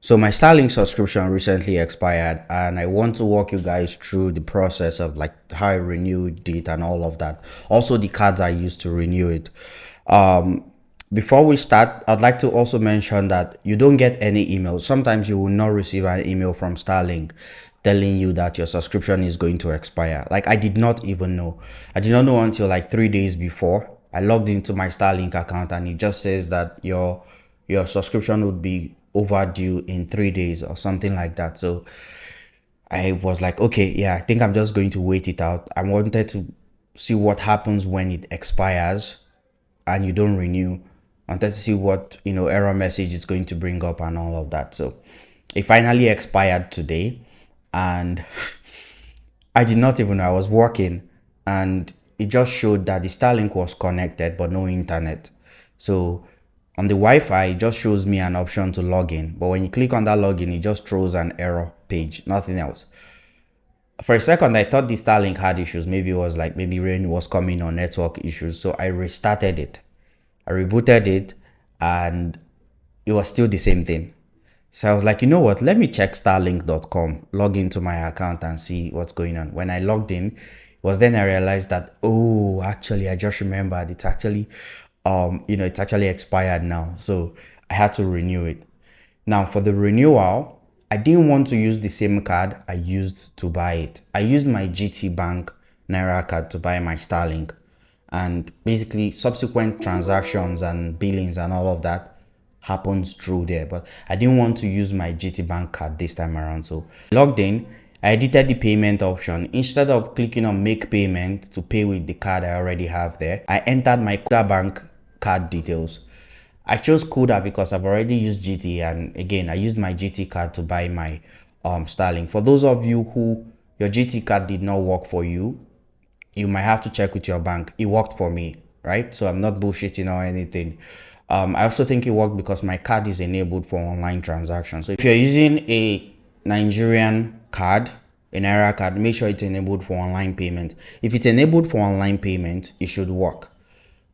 So my Starlink subscription recently expired, and I want to walk you guys through the process of like how I renewed it and all of that. Also the cards I used to renew it. Before we start, I'd like to also mention that you don't get any emails. Sometimes you will not receive an email from Starlink telling you that your subscription is going to expire. Like I did not even know. I did not know until like 3 days before. I logged into my Starlink account and it just says that your subscription would be overdue in 3 days or something like that. So I was like, okay, yeah, I think I'm just going to wait it out. I wanted to see what happens when it expires and you don't renew. I wanted to see what error message it's going to bring up and all of that. So it finally expired today, and I did not even know. I was working and it just showed that the Starlink was connected but no internet. So on the Wi-Fi, it just shows me an option to log in. But when you click on that login, it just throws an error page, nothing else. For a second, I thought the Starlink had issues. Maybe it was like, maybe rain was coming or network issues. So I restarted it. I rebooted it and it was still the same thing. So I was like, you know what, let me check starlink.com, log into my account and see what's going on. When I logged in, it was then I realized that, oh, actually, I just remembered it's actually it's actually expired now. So I had to renew it. Now for the renewal, I didn't want to use the same card I used to buy it. I used my GT Bank Naira card to buy my Starlink, and basically subsequent transactions and billings and all of that happens through there. But I didn't want to use my GT Bank card this time around. So logged in, I edited the payment option. Instead of clicking on make payment to pay with the card I already have there, I entered my Kuda Bank card details. I chose Kuda because I've already used GT, and again I used my GT card to buy my Starlink. For those of you who your GT card did not work for you, you might have to check with your bank. It worked for me, right? So I'm not bullshitting or anything. I also think it worked because my card is enabled for online transactions. So if you're using a Nigerian card, a Naira card, make sure it's enabled for online payment. If it's enabled for online payment, it should work.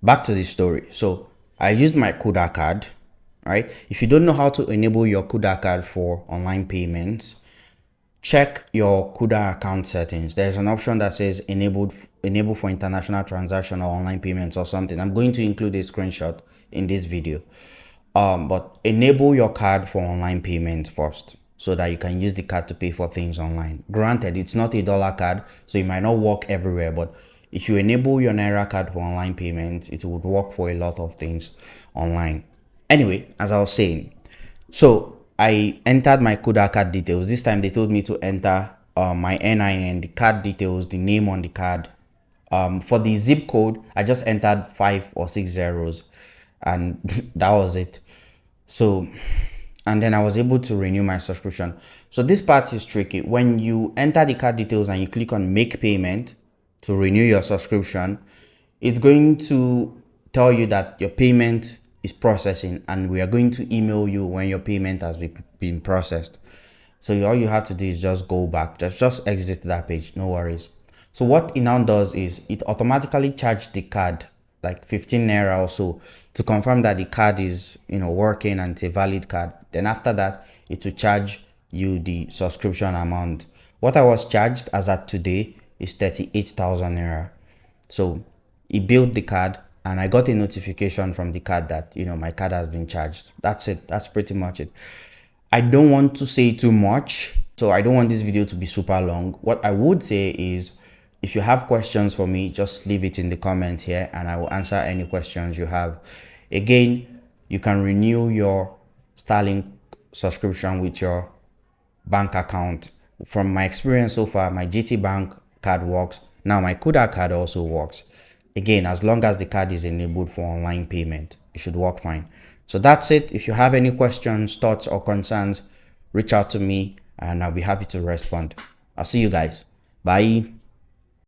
Back to the story. So I used my Kuda card, right? If you don't know how to enable your Kuda card for online payments, check your Kuda account settings. There's an option that says enable for international transaction or online payments or something. I'm going to include a screenshot in this video. But enable your card for online payments first, so that you can use the card to pay for things online. Granted, it's not a dollar card, so it might not work everywhere, but if you enable your Naira card for online payment, it would work for a lot of things online. Anyway, as I was saying, so I entered my Kuda card details. This time they told me to enter my NIN, the card details, the name on the card. For the zip code, I just entered 5 or 6 zeros, and that was it. So, and then I was able to renew my subscription. So this part is tricky. When you enter the card details and you click on make payment to renew your subscription, it's going to tell you that your payment is processing, and we are going to email you when your payment has been processed. So all you have to do is just go back, just exit that page, no worries. So what it now does is it automatically charges the card like 15 Naira or so to confirm that the card is working and it's a valid card. Then after that, it will charge you the subscription amount. What I was charged as at today is 38,000 Naira. So he billed the card and I got a notification from the card that my card has been charged. That's it. That's pretty much it. I don't want to say too much, so I don't want this video to be super long. What I would say is, if you have questions for me, just leave it in the comments here and I will answer any questions you have. Again, you can renew your Starlink subscription with your bank account. From my experience so far, my GT Bank card works. Now my Kuda card also works. Again, as long as the card is enabled for online payment, it should work fine. So that's it. If you have any questions, thoughts, or concerns, reach out to me and I'll be happy to respond. I'll see you guys. Bye.